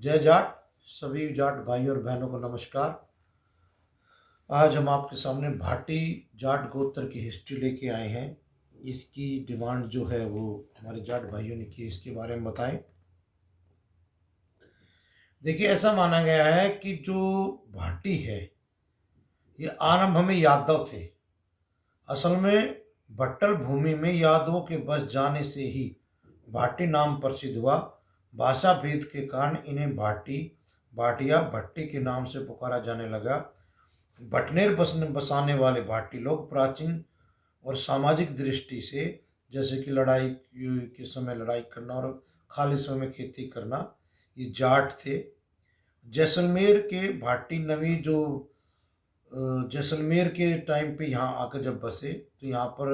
जय जाट। सभी जाट भाई और बहनों को नमस्कार। आज हम आपके सामने भाटी जाट गोत्र की हिस्ट्री लेके आए हैं। इसकी डिमांड जो है वो हमारे जाट भाइयों ने की, इसके बारे में बताएं। देखिए, ऐसा माना गया है कि जो भाटी है ये आरंभ में यादव थे। असल में भट्टल भूमि में यादवों के बस जाने से ही भाटी नाम प्रसिद्ध हुआ। भाषा भेद के कारण इन्हें भाटी, भाटिया, भट्टी के नाम से पुकारा जाने लगा। भटनेर बसाने वाले भाटी लोग प्राचीन और सामाजिक दृष्टि से, जैसे कि लड़ाई के समय लड़ाई करना और खाली समय में खेती करना, ये जाट थे। जैसलमेर के भाटी नवी जो जैसलमेर के टाइम पे यहाँ आकर जब बसे तो यहाँ पर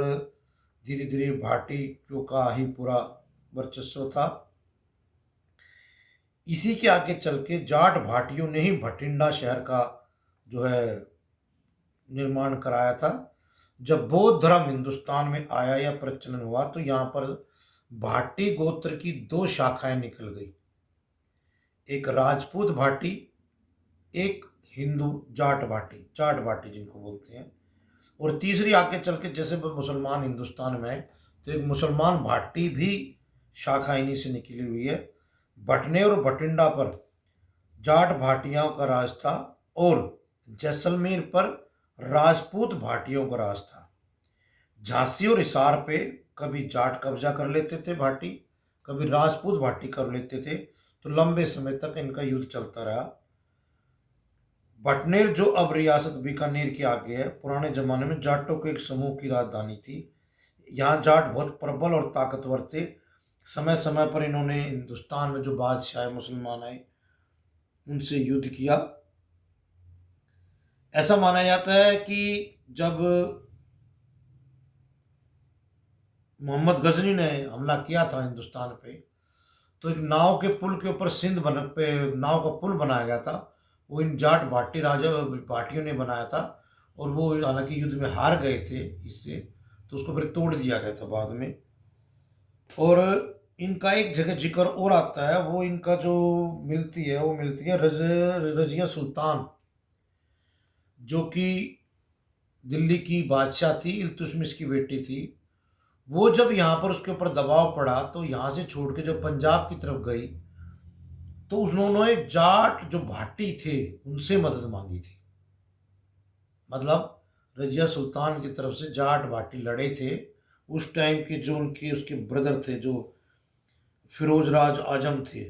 धीरे धीरे भाटियों का ही पूरा वर्चस्व था। इसी के आगे चल के जाट भाटियों ने ही भटिंडा शहर का जो है निर्माण कराया था। जब बौद्ध धर्म हिंदुस्तान में आया या प्रचलन हुआ तो यहाँ पर भाटी गोत्र की दो शाखाएं निकल गई, एक राजपूत भाटी, एक हिंदू जाट भाटी जिनको बोलते हैं। और तीसरी आगे चल के जैसे मुसलमान हिंदुस्तान में है तो एक मुसलमान भाटी भी शाखा इन्हीं से निकली हुई है। भटनेर और भटिंडा पर जाट भाटियों का राज था और जैसलमेर पर राजपूत भाटियों का राज था। झांसी और हिसार पे कभी जाट कब्जा कर लेते थे भाटी, कभी राजपूत भाटी कर लेते थे, तो लंबे समय तक इनका युद्ध चलता रहा। भटनेर जो अब रियासत बीकानेर के आगे है, पुराने जमाने में जाटों के एक समूह की राजधानी थी। यहाँ जाट बहुत प्रबल और ताकतवर थे। समय समय पर इन्होंने हिंदुस्तान में जो बादशाह मुसलमान आए उनसे युद्ध किया। ऐसा माना जाता है कि जब मोहम्मद गजनी ने हमला किया था हिंदुस्तान पे, तो एक नाव के पुल के ऊपर सिंध बन पे नाव का पुल बनाया गया था। वो इन जाट भाटी राजा भाटियों ने बनाया था और वो हालांकि युद्ध में हार गए थे इससे, तो उसको फिर तोड़ दिया गया था बाद में। और इनका एक जगह जिक्र और आता है, वो इनका जो मिलती है रजिया सुल्तान, जो कि दिल्ली की बादशाह थी, इल्तुतमिश की बेटी थी। वो जब यहाँ पर उसके ऊपर दबाव पड़ा तो यहाँ से छोड़ के जब पंजाब की तरफ गई तो उन्होंने जाट जो भाटी थे उनसे मदद मांगी थी। मतलब रजिया सुल्तान की तरफ से जाट भाटी लड़े थे। उस टाइम के जो उनके उसके ब्रदर थे, जो फिरोज आजम थे,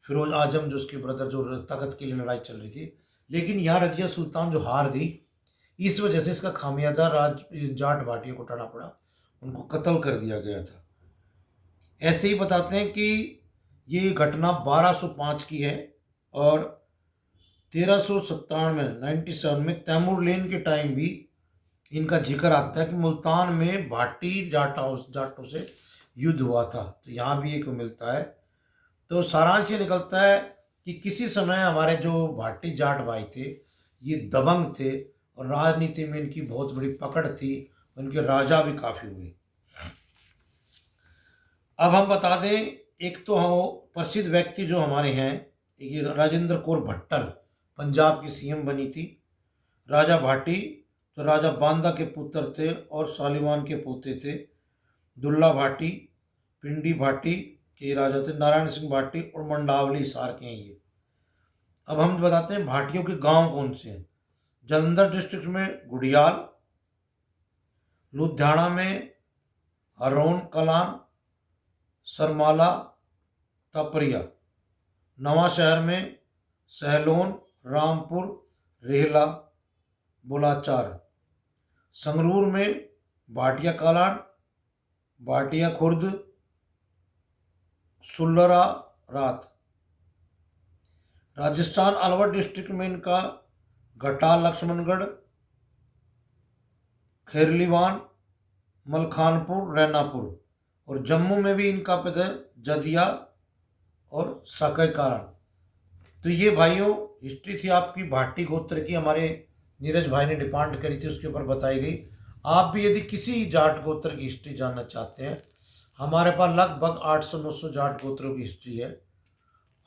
फिरोज आजम जो उसके ब्रदर, जो तख्त के लिए लड़ाई चल रही थी। लेकिन यहाँ रजिया सुल्तान जो हार गई, इस वजह से इसका खामियाजा जाट भाटियों को उठाना पड़ा, उनको कत्ल कर दिया गया था। ऐसे ही बताते हैं कि ये घटना 1205 की है और 1397 में तैमूरलेन के टाइम भी इनका जिक्र आता है कि मुल्तान में भाटी जाटों से युद्ध हुआ था। तो यहाँ भी एक मिलता है। तो सारांश ये निकलता है कि किसी समय हमारे जो भाटी जाट भाई थे ये दबंग थे और राजनीति में इनकी बहुत बड़ी पकड़ थी, उनके राजा भी काफ़ी हुए। अब हम बता दें, एक तो हम प्रसिद्ध व्यक्ति जो हमारे हैं, ये राजेंद्र कौर भट्टल पंजाब की सीएम बनी थी। राजा भाटी तो राजा बांदा के पुत्र थे और सालिवान के पोते थे। दुल्ला भाटी, पिंडी भाटी के राजा थे। नारायण सिंह भाटी और मंडावली हिसार के हैं ये। अब हम बताते हैं भाटियों के गांव कौन से हैं। जलंधर डिस्ट्रिक्ट में गुड़ियाल, लुधियाना में हरोन कलान, सरमाला, तपरिया, नवा शहर में सहलोन, रामपुर, रेहला, बुलाचार, संगरूर में भाटिया कलान, भाटिया खुर्द, सुल्लरा रात। राजस्थान अलवर डिस्ट्रिक्ट में इनका घटाल, लक्ष्मणगढ़, खैरलीवान, मलखानपुर, रैनापुर। और जम्मू में भी इनका पता है जदिया और साकेकारण। तो ये भाइयों हिस्ट्री थी आपकी भाटी गोत्र की, हमारे नीरज भाई ने डिमांड करी थी, उसके ऊपर बताई गई। आप भी यदि किसी जाट गोत्र की हिस्ट्री जानना चाहते हैं, हमारे पास लगभग 800-900 जाट गोत्रों की हिस्ट्री है।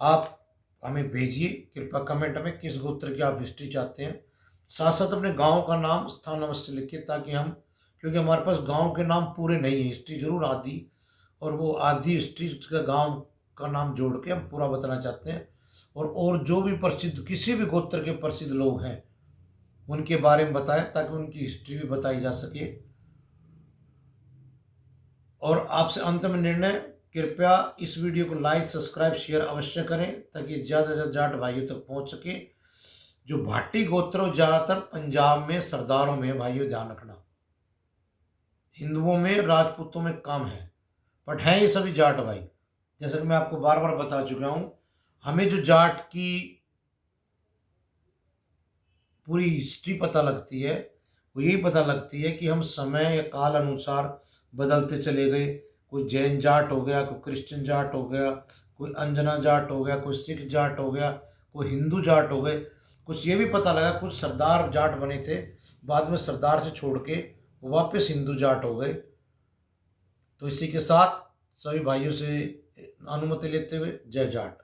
आप हमें भेजिए कृपया कमेंट में किस गोत्र की आप हिस्ट्री चाहते हैं। साथ साथ अपने गांव का नाम स्थान अवश्य लिखिए, ताकि हम, क्योंकि हमारे पास गांव के नाम पूरे नहीं है, हिस्ट्री जरूर आधी, और वो आधी हिस्ट्री का गांव का नाम जोड़ के हम पूरा बताना चाहते हैं। और जो भी प्रसिद्ध किसी भी गोत्र के प्रसिद्ध लोग हैं उनके बारे में बताएं, ताकि उनकी हिस्ट्री भी बताई जा सके। और आपसे अंत में निर्णय, कृपया इस वीडियो को लाइक सब्सक्राइब शेयर अवश्य करें, ताकि ज़्यादा से ज़्यादा जाट भाइयों तक पहुंच सके। जो भाटी गोत्र ज़्यादातर पंजाब में सरदारों में, भाइयों ध्यान रखना, हिंदुओं में राजपूतों में कम है, बट हैं ये सभी जाट भाई। जैसे कि मैं आपको बार बार बता चुका हूँ, हमें जो जाट की पूरी हिस्ट्री पता लगती है वो यही पता लगती है कि हम समय या काल अनुसार बदलते चले गए। कोई जैन जाट हो गया, कोई क्रिश्चियन जाट हो गया, कोई अंजना जाट हो गया, कोई सिख जाट हो गया, कोई हिंदू जाट हो गए। कुछ ये भी पता लगा कुछ सरदार जाट बने थे, बाद में सरदार से छोड़ के वो वापस हिंदू जाट हो गए। तो इसी के साथ सभी भाइयों से अनुमति लेते हुए जय जाट।